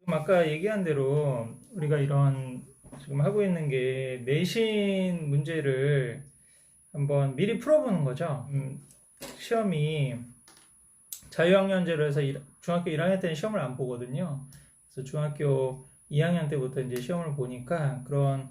아까 얘기한 대로 우리가 이런 지금 하고 있는 게 내신 문제를 한번 미리 풀어보는 거죠. 시험이 자유학년제로 해서 중학교 1학년 때는 시험을 안 보거든요. 그래서 중학교 2학년 때부터 이제 시험을 보니까 그런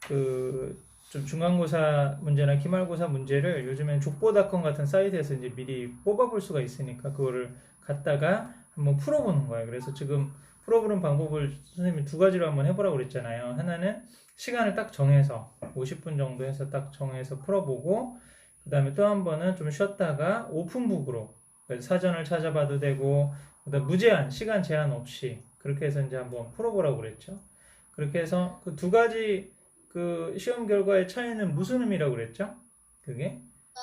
그 좀 중간고사 문제나 기말고사 문제를 요즘엔 족보닷컴 같은 사이트에서 이제 미리 뽑아볼 수가 있으니까 그거를 갖다가 한번 풀어보는 거예요. 그래서 지금 풀어보는 방법을 선생님이 두 가지로 한번 해보라고 그랬잖아요. 하나는 시간을 딱 정해서 50분 정도 해서 딱 정해서 풀어보고, 그 다음에 또 한 번은 좀 쉬었다가 오픈북으로 사전을 찾아봐도 되고, 그다음 무제한 시간 제한 없이 그렇게 해서 이제 한번 풀어보라고 그랬죠. 그렇게 해서 그 두 가지 그 시험 결과의 차이는 무슨 의미라고 그랬죠? 그게? 어,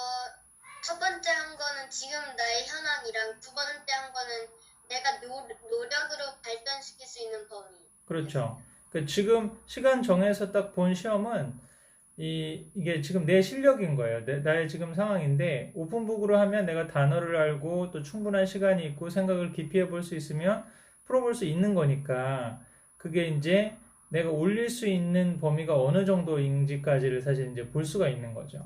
첫 번째 한 거는 지금 나의 현황이랑 두 번째 한 거는 내가 노력으로 발전시킬 수 있는 범위. 그렇죠. 그 지금 시간 정해서 딱 본 시험은 이게 지금 내 실력인 거예요. 나의 지금 상황인데 오픈북으로 하면 내가 단어를 알고 또 충분한 시간이 있고 생각을 깊이 해볼 수 있으면 풀어볼 수 있는 거니까 그게 이제 내가 올릴 수 있는 범위가 어느 정도인지까지를 사실 이제 볼 수가 있는 거죠.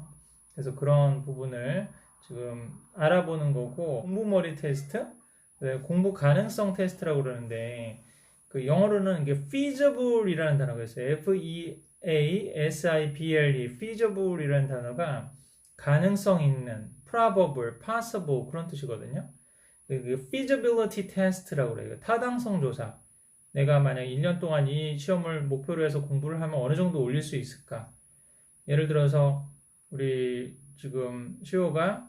그래서 그런 부분을 지금 알아보는 거고, 공부머리 테스트, 공부 가능성 테스트라고 그러는데 그 영어로는 이게 feasible이라는 단어가 있어요. feasible, feasible이라는 단어가 가능성 있는, probable, possible 그런 뜻이거든요. 그 feasibility test라고 그래요. 타당성 조사. 내가 만약 1년 동안 이 시험을 목표로 해서 공부를 하면 어느 정도 올릴 수 있을까? 예를 들어서 우리 지금 시호가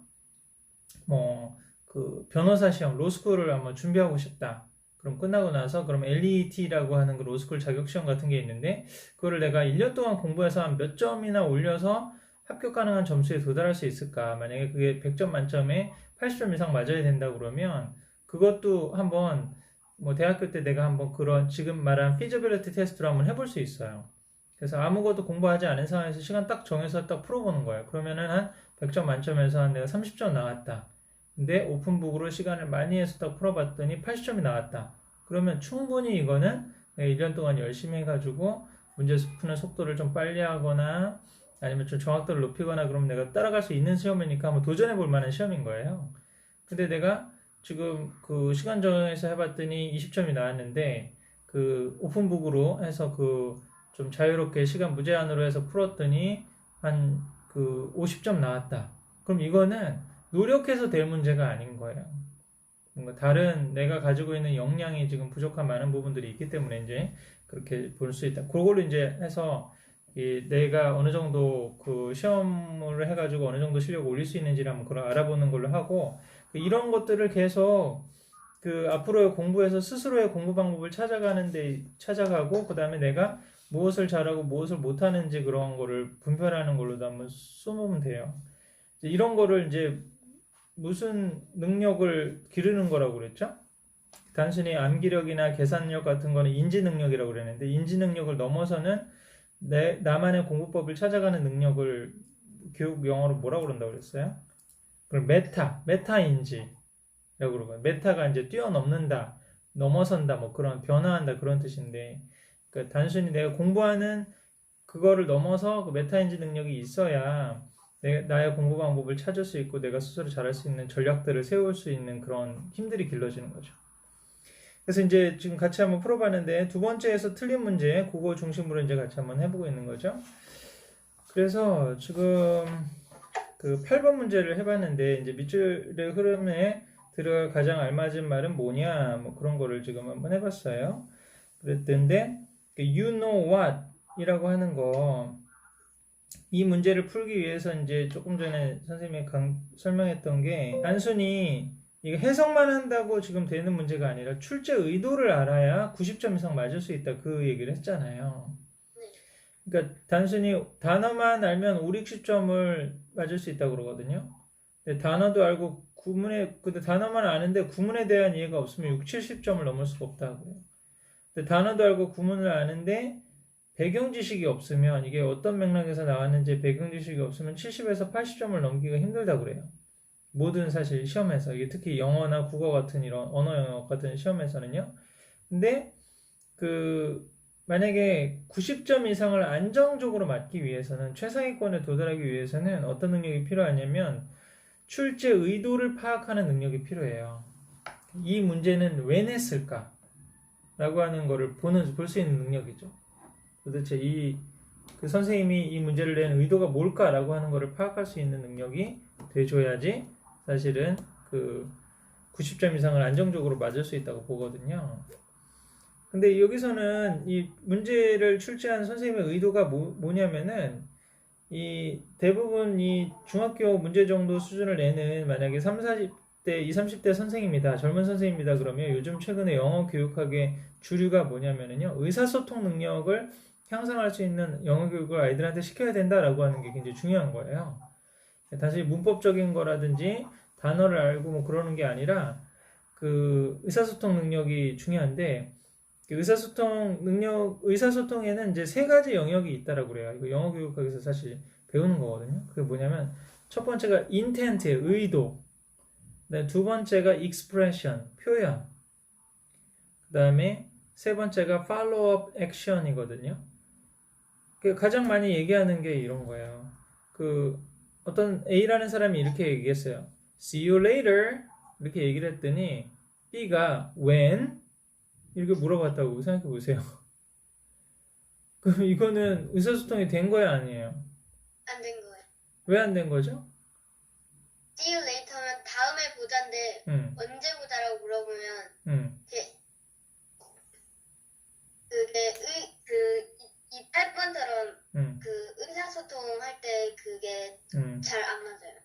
뭐 그 변호사 시험 로스쿨을 한번 준비하고 싶다. 그럼 끝나고 나서 그럼 LET라고 하는 그 로스쿨 자격 시험 같은 게 있는데 그거를 내가 1년 동안 공부해서 한 몇 점이나 올려서 합격 가능한 점수에 도달할 수 있을까? 만약에 그게 100점 만점에 80점 이상 맞아야 된다 그러면 그것도 한번 뭐 대학교 때 내가 한번 그런 지금 말한 피저빌리티 테스트로 한번 해볼 수 있어요. 그래서 아무것도 공부하지 않은 상황에서 시간 딱 정해서 딱 풀어보는 거예요. 그러면은 한 100점 만점에서 한 내가 30점 나왔다. 근데 오픈북으로 시간을 많이 해서 딱 풀어봤더니 80점이 나왔다. 그러면 충분히 이거는 1년 동안 열심히 해가지고 문제 푸는 속도를 좀 빨리 하거나 아니면 좀 정확도를 높이거나 그러면 내가 따라갈 수 있는 시험이니까 한번 도전해 볼 만한 시험인 거예요. 근데 내가 지금 그 시간 정해서 해봤더니 20점이 나왔는데 그 오픈북으로 해서 그 좀 자유롭게 시간 무제한으로 해서 풀었더니 한 그 50점 나왔다. 그럼 이거는 노력해서 될 문제가 아닌 거예요. 뭔가 다른 내가 가지고 있는 역량이 지금 부족한 많은 부분들이 있기 때문에 이제 그렇게 볼 수 있다. 그걸 이제 해서 내가 어느 정도 그 시험을 해가지고 어느 정도 실력을 올릴 수 있는지를 한번 그걸 알아보는 걸로 하고 이런 것들을 계속 그 앞으로의 공부에서 스스로의 공부 방법을 찾아가고 그 다음에 내가 무엇을 잘하고 무엇을 못하는지 그런 거를 분별하는 걸로도 한번 써보면 돼요. 이런 거를 이제 무슨 능력을 기르는 거라고 그랬죠? 단순히 암기력이나 계산력 같은 거는 인지 능력이라고 그랬는데 인지 능력을 넘어서는 나만의 공부법을 찾아가는 능력을 교육 영어로 뭐라고 그런다고 그랬어요? 그걸 메타인지라고 그러고요. 메타가 이제 뛰어넘는다, 넘어선다, 뭐 그런 변화한다 그런 뜻인데, 그러니까 단순히 내가 공부하는 그거를 넘어서 그 메타인지 능력이 있어야 나의 공부 방법을 찾을 수 있고 내가 스스로 잘할 수 있는 전략들을 세울 수 있는 그런 힘들이 길러지는 거죠. 그래서 이제 지금 같이 한번 풀어봤는데 두 번째에서 틀린 문제 그거 중심으로 이제 같이 한번 해보고 있는 거죠. 그래서 지금 그 8번 문제를 해봤는데 이제 밑줄의 흐름에 들어갈 가장 알맞은 말은 뭐냐 뭐 그런 거를 지금 한번 해봤어요. 그랬던데 you know what 이라고 하는 거 이 문제를 풀기 위해서 이제 조금 전에 선생님이 설명했던 게 단순히 이거 해석만 한다고 지금 되는 문제가 아니라 출제 의도를 알아야 90점 이상 맞을 수 있다 그 얘기를 했잖아요. 그러니까 단순히 단어만 알면 5, 60점을 맞을 수 있다고 그러거든요. 근데 단어도 알고 근데 단어만 아는데 구문에 대한 이해가 없으면 6, 70점을 넘을 수가 없다고요. 근데 단어도 알고 구문을 아는데 배경 지식이 없으면 이게 어떤 맥락에서 나왔는지 배경 지식이 없으면 70에서 80점을 넘기가 힘들다고 그래요. 모든 사실 시험에서 이게 특히 영어나 국어 같은 이런 언어 영역 같은 시험에서는요. 근데 만약에 90점 이상을 안정적으로 맞기 위해서는 최상위권에 도달하기 위해서는 어떤 능력이 필요하냐면 출제 의도를 파악하는 능력이 필요해요. 이 문제는 왜 냈을까? 라고 하는 거를 볼 수 있는 능력이죠. 도대체 그 선생님이 이 문제를 낸 의도가 뭘까라고 하는 거를 파악할 수 있는 능력이 돼줘야지 사실은 90점 이상을 안정적으로 맞을 수 있다고 보거든요. 근데 여기서는 이 문제를 출제한 선생님의 의도가 뭐냐면은 대부분 이 중학교 문제 정도 수준을 내는 만약에 3, 40대, 20, 30대 선생님이다. 젊은 선생님이다. 그러면 요즘 최근에 영어 교육학의 주류가 뭐냐면은요. 의사소통 능력을 향상할 수 있는 영어 교육을 아이들한테 시켜야 된다라고 하는 게 굉장히 중요한 거예요. 다시 문법적인 거라든지 단어를 알고 뭐 그러는 게 아니라 의사소통 능력이 중요한데 의사소통에는 이제 세 가지 영역이 있다라고 그래요. 이거 영어 교육학에서 사실 배우는 거거든요. 그게 뭐냐면 첫 번째가 intent, 의도. 그다음에 두 번째가 expression, 표현. 그다음에 세 번째가 follow-up action이거든요. 가장 많이 얘기하는 게 이런 거예요. 어떤 A라는 사람이 이렇게 얘기했어요. See you later. 이렇게 얘기를 했더니 B가 when? 이렇게 물어봤다고 생각해 보세요. 그럼 이거는 의사소통이 된 거야, 아니에요? 안 된 거예요. 왜 안 된 거죠? See you later면 다음에 보자인데 언제 보자라고 물어보면 그게 이 8번처럼 의사소통 할 때 그게 잘 안 맞아요.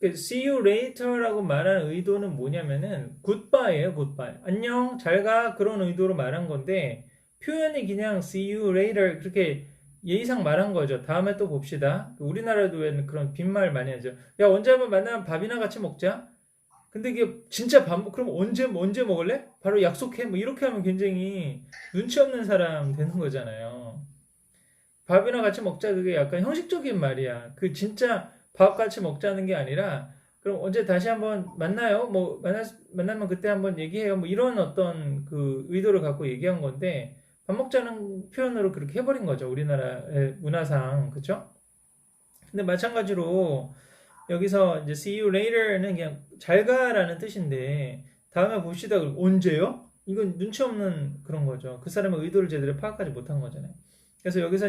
See you later라고 말하는 의도는 뭐냐면은 goodbye예요, goodbye. 안녕, 잘 가. 그런 의도로 말한 건데 표현이 그냥 see you later 그렇게 예의상 말한 거죠. 다음에 또 봅시다. 우리나라도 왜 그런 빈말 많이 하죠. 야, 언제 한번 만나면 밥이나 같이 먹자. 근데 이게 진짜 그럼 언제 먹을래? 바로 약속해. 뭐 이렇게 하면 굉장히 눈치 없는 사람 되는 거잖아요. 밥이나 같이 먹자. 그게 약간 형식적인 말이야. 진짜 밥 같이 먹자는 게 아니라 그럼 언제 다시 한번 만나요? 뭐 만나면 그때 한번 얘기해요. 뭐 이런 어떤 의도를 갖고 얘기한 건데 밥 먹자는 표현으로 그렇게 해버린 거죠. 우리나라의 문화상. 그쵸? 근데 마찬가지로 여기서 이제 see you later는 그냥 잘 가라는 뜻인데 다음에 봅시다. 그럼 언제요? 이건 눈치 없는 그런 거죠. 그 사람의 의도를 제대로 파악하지 못한 거잖아요. 그래서 여기서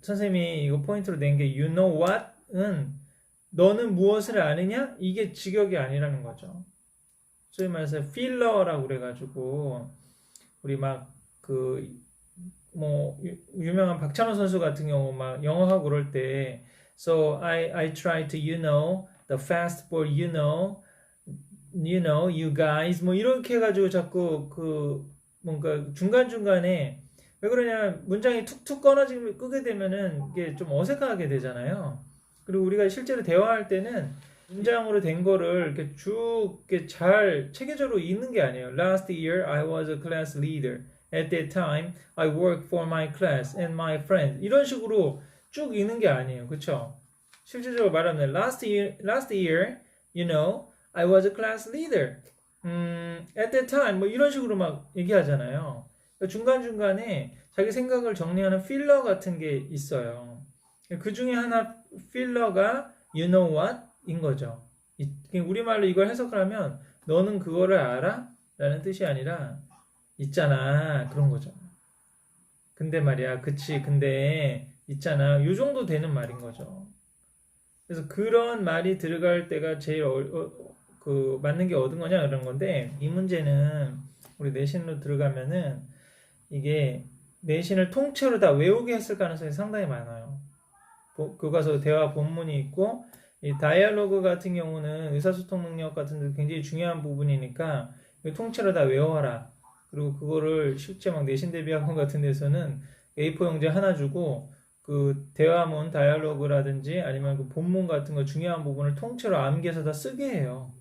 선생님이 이거 포인트로 낸 게 you know what은 너는 무엇을 아느냐? 이게 직역이 아니라는 거죠. 소위 말해서 필러라고 그래가지고 우리 유명한 박찬호 선수 같은 경우 막 영어하고 그럴 때 So I try to the fastball you guys 뭐 이렇게 해가지고 자꾸 뭔가 중간중간에 왜 그러냐면 문장이 툭툭 끄게 되면은 이게 좀 어색하게 되잖아요. 그리고 우리가 실제로 대화할 때는 문장으로 된 거를 이렇게 쭉 이렇게 잘 체계적으로 읽는 게 아니에요. Last year I was a class leader. At that time I worked for my class and my friends. 이런 식으로 쭉 읽는 게 아니에요. 그쵸? 실질적으로 말하면 last year, I was a class leader. At that time, 뭐 이런 식으로 막 얘기하잖아요. 그러니까 중간중간에 자기 생각을 정리하는 필러 같은 게 있어요. 그 중에 하나 필러가 you know what? 인 거죠. 우리말로 이걸 해석을 하면 너는 그거를 알아? 라는 뜻이 아니라 있잖아. 그런 거죠. 근데 말이야. 그치. 근데 있잖아. 요 정도 되는 말인 거죠. 그래서 그런 말이 들어갈 때가 제일 맞는 게 얻은 거냐 이런 건데 이 문제는 우리 내신으로 들어가면은 이게 내신을 통째로 다 외우게 했을 가능성이 상당히 많아요. 교과서 대화 본문이 있고 이 다이얼로그 같은 경우는 의사소통 능력 같은 데 굉장히 중요한 부분이니까 통째로 다 외워라. 그리고 그거를 실제 막 내신 대비학원 같은 데서는 A4 용지 하나 주고 대화문 다이얼로그라든지 아니면 본문 같은 거 중요한 부분을 통째로 암기해서 다 쓰게 해요.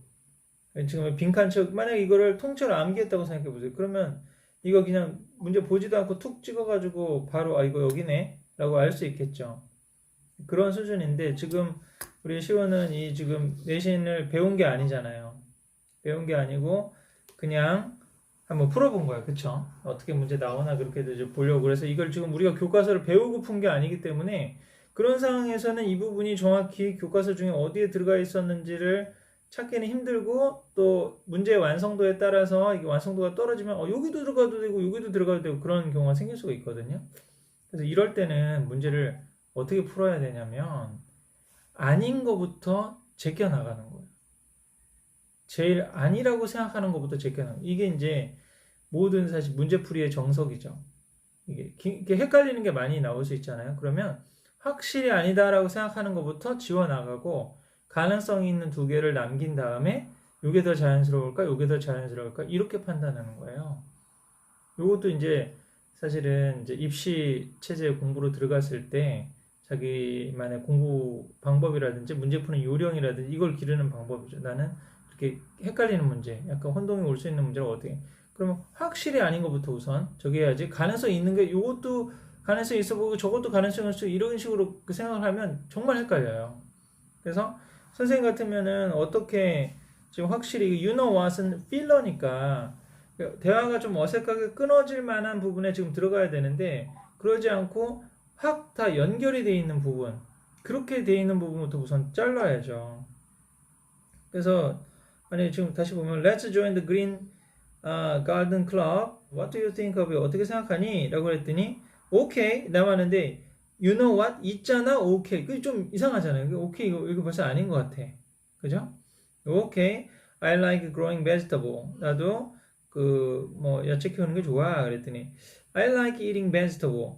지금 빈칸책 만약 이거를 통째로 암기했다고 생각해 보세요. 그러면 이거 그냥 문제 보지도 않고 툭 찍어가지고 바로 이거 여기네 라고 알 수 있겠죠. 그런 수준인데 지금 우리 시원은 지금 내신을 배운 게 아니잖아요. 배운 게 아니고 그냥 한번 풀어본 거야. 그쵸? 어떻게 문제 나오나 그렇게 이제 보려고. 그래서 이걸 지금 우리가 교과서를 배우고 푼 게 아니기 때문에 그런 상황에서는 이 부분이 정확히 교과서 중에 어디에 들어가 있었는지를 찾기는 힘들고 또 문제의 완성도에 따라서 이게 완성도가 떨어지면 여기도 들어가도 되고 여기도 들어가도 되고 그런 경우가 생길 수가 있거든요. 그래서 이럴 때는 문제를 어떻게 풀어야 되냐면 아닌 거부터 제껴 나가는 거예요. 제일 아니라고 생각하는 것부터 제껴나가는 거예요. 이게 이제 모든 사실 문제풀이의 정석이죠. 이게 헷갈리는 게 많이 나올 수 있잖아요. 그러면 확실히 아니다라고 생각하는 것부터 지워나가고 가능성이 있는 두 개를 남긴 다음에 이게 더 자연스러울까, 이게 더 자연스러울까 이렇게 판단하는 거예요. 이것도 이제 사실은 이제 입시 체제 공부로 들어갔을 때 자기만의 공부 방법이라든지 문제 푸는 요령이라든지 이걸 기르는 방법이죠. 나는 이렇게 헷갈리는 문제, 약간 혼동이 올 수 있는 문제를 어떻게 그러면 확실히 아닌 것부터 우선 저기 해야지. 가능성이 있는 게 이것도 가능성이 있어 보이고 저것도 가능성이 있어 이런 식으로 그 생각을 하면 정말 헷갈려요. 그래서 선생님 같으면은 어떻게 지금 확실히 you know what은 필러니까 대화가 좀 어색하게 끊어질 만한 부분에 지금 들어가야 되는데 그러지 않고 확 다 연결이 돼 있는 부분 그렇게 돼 있는 부분부터 우선 잘라야죠. 그래서 만약에 지금 다시 보면 Let's join the green garden club. What do you think of it? 어떻게 생각하니? 라고 했더니 오케이 남았는데 you know what? 있잖아 오케이. 그게 좀 이상하잖아요. 오케이 이거 벌써 아닌 것 같아. 그죠? 오케이 I like growing vegetable. 나도 그 뭐 야채 키우는 게 좋아. 그랬더니 I like eating vegetable.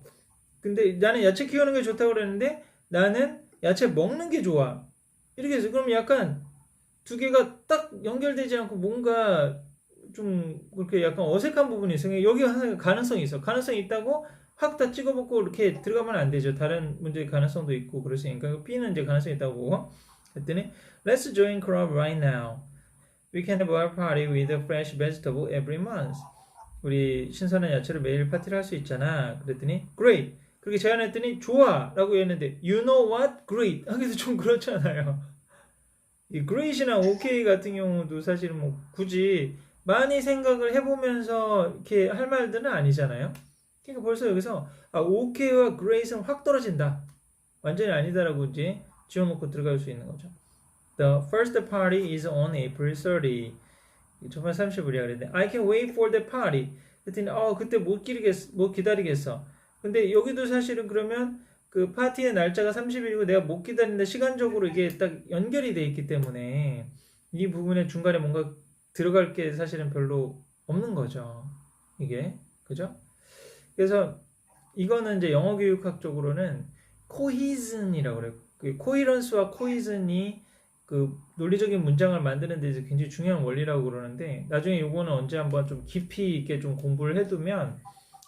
근데 나는 야채 키우는 게 좋다고 그랬는데 나는 야채 먹는 게 좋아. 이렇게 해서 그럼 약간 두 개가 딱 연결되지 않고 뭔가 좀 그렇게 약간 어색한 부분이 있어요. 여기 하나 가능성이 있어. 가능성이 있다고 확 다 찍어먹고 이렇게 들어가면 안 되죠. 다른 문제의 가능성도 있고 그러시니까 B는 이제 가능성이 있다고 보고 했더니 Let's join club right now. We can have our party with a fresh vegetable every month. 우리 신선한 야채로 매일 파티를 할 수 있잖아. 그랬더니 Great. 그렇게 제안했더니 좋아 라고 했는데 You know what? Great. 하기도 좀 그렇잖아요. 이 great이나 OK 같은 경우도 사실은 뭐 굳이 많이 생각을 해보면서 이렇게 할 말들은 아니잖아요. 그러니까 벌써 여기서 OK와 great은 확 떨어진다. 완전히 아니다라고 이제 지워놓고 들어갈 수 있는 거죠. The first party is on April 30. 초반 30일이야 그랬는데 I can wait for the party. 그랬더니 그때 못 기다리겠어. 근데 여기도 사실은 그러면 그 파티의 날짜가 30일이고 내가 못 기다리는데 시간적으로 이게 딱 연결이 돼 있기 때문에 이 부분에 중간에 뭔가 들어갈 게 사실은 별로 없는 거죠. 이게 그죠? 그래서 이거는 이제 영어 교육학적으로는 cohesion이라고 그래요. 그 coherence와 cohesion이 그 논리적인 문장을 만드는 데 굉장히 중요한 원리라고 그러는데 나중에 요거는 언제 한번 좀 깊이 있게 좀 공부를 해두면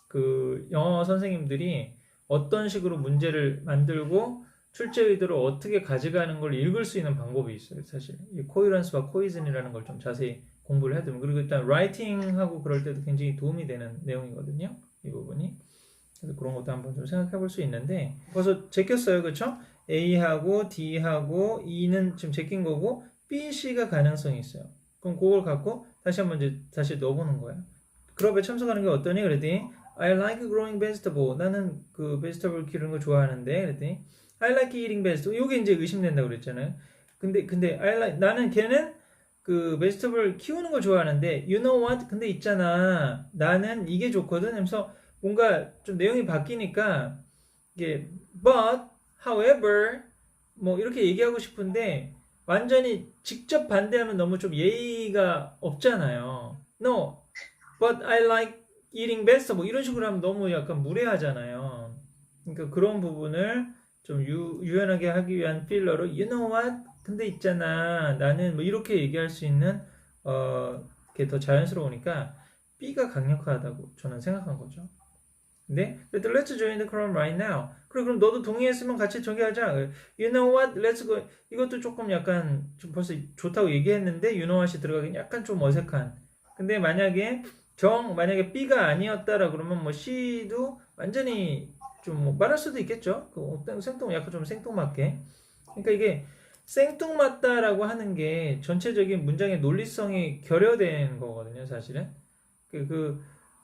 그 영어 선생님들이 어떤 식으로 문제를 만들고 출제 의도를 어떻게 가져가는 걸 읽을 수 있는 방법이 있어요. 사실 이 코이런스와 코이즌이라는 걸 좀 자세히 공부를 해두면 그리고 일단 라이팅하고 그럴 때도 굉장히 도움이 되는 내용이거든요. 이 부분이. 그래서 그런 것도 한번 좀 생각해 볼 수 있는데 벌써 제꼈어요. 그렇죠? A하고 D하고 E는 지금 제낀 거고 B, C가 가능성이 있어요. 그럼 그걸 갖고 다시 한번 이제 다시 넣어보는 거예요. 클럽에 참석하는 게 어떠니? 그랬더니 I like growing vegetable. 나는 그 vegetable 기르는 거 좋아하는데 그랬더니 I like eating vegetable. 이게 이제 의심된다고 그랬잖아요. 근데 I like 나는 걔는 그 vegetable 키우는 거 좋아하는데 you know what? 근데 있잖아. 나는 이게 좋거든. 하면서 뭔가 좀 내용이 바뀌니까 이게 but however 뭐 이렇게 얘기하고 싶은데 완전히 직접 반대하면 너무 좀 예의가 없잖아요. No, but I like eating vegetable 이런 식으로 하면 너무 약간 무례하잖아요. 그러니까 그런 부분을 좀 유연하게 하기 위한 필러로 you know what? 근데 있잖아. 나는 뭐 이렇게 얘기할 수 있는 그게 더 자연스러우니까 B가 강력하다고 저는 생각한 거죠. 네? Let's join the club right now. 그래, 그럼 너도 동의했으면 같이 저기 하자. You know what? Let's go. 이것도 조금 약간 좀 벌써 좋다고 얘기했는데 you know what이 들어가긴 약간 좀 어색한. 근데 만약에 B가 아니었다라 그러면 뭐 C도 완전히 좀 뭐 말할 수도 있겠죠. 약간 좀 생뚱맞게. 그러니까 이게 생뚱맞다라고 하는 게 전체적인 문장의 논리성이 결여된 거거든요, 사실은. 그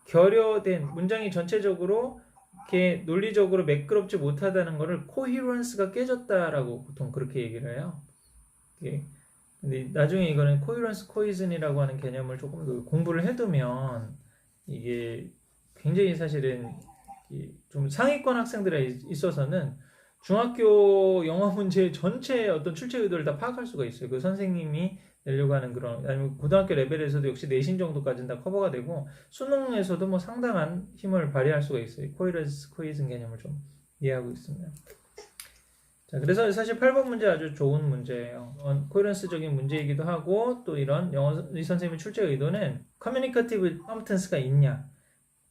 결여된 문장이 전체적으로 이렇게 논리적으로 매끄럽지 못하다는 거를 코히런스가 깨졌다라고 보통 그렇게 얘기를 해요. 근데 나중에 이거는 코히런스 코이즌이라고 하는 개념을 조금 더 공부를 해두면 이게 굉장히 사실은 좀 상위권 학생들에 있어서는 중학교 영어 문제 전체의 어떤 출제 의도를 다 파악할 수가 있어요. 그 선생님이 내려고 하는 그런, 아니면 고등학교 레벨에서도 역시 내신 정도까지는 다 커버가 되고, 수능에서도 뭐 상당한 힘을 발휘할 수가 있어요. 코이런스 코이즌 개념을 좀 이해하고 있으면. 자, 그래서 사실 8번 문제 아주 좋은 문제예요. 코헤런스적인 문제이기도 하고, 또 이런 영어 선생님의 출제 의도는 커뮤니케이티브 컴피턴스가 있냐,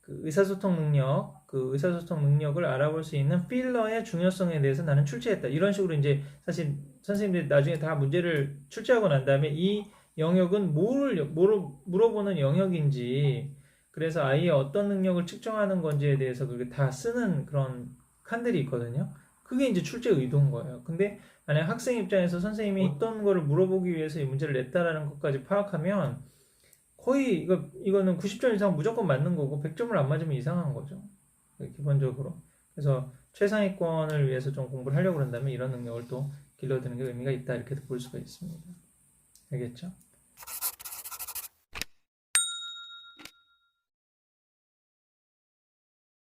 그 의사소통 능력을 알아볼 수 있는 필러의 중요성에 대해서 나는 출제했다. 이런 식으로 이제 사실 선생님들이 나중에 다 문제를 출제하고 난 다음에 이 영역은 뭐를 물어보는 영역인지, 그래서 아이의 어떤 능력을 측정하는 건지에 대해서 그렇게 다 쓰는 그런 칸들이 있거든요. 그게 이제 출제 의도인 거예요. 근데 만약 학생 입장에서 선생님이 어떤 거를 물어보기 위해서 이 문제를 냈다라는 것까지 파악하면 거의 이거는 90점 이상 무조건 맞는 거고 100점을 안 맞으면 이상한 거죠. 기본적으로. 그래서 최상위권을 위해서 좀 공부를 하려고 한다면 이런 능력을 또 길러드는 게 의미가 있다, 이렇게 볼 수가 있습니다. 알겠죠?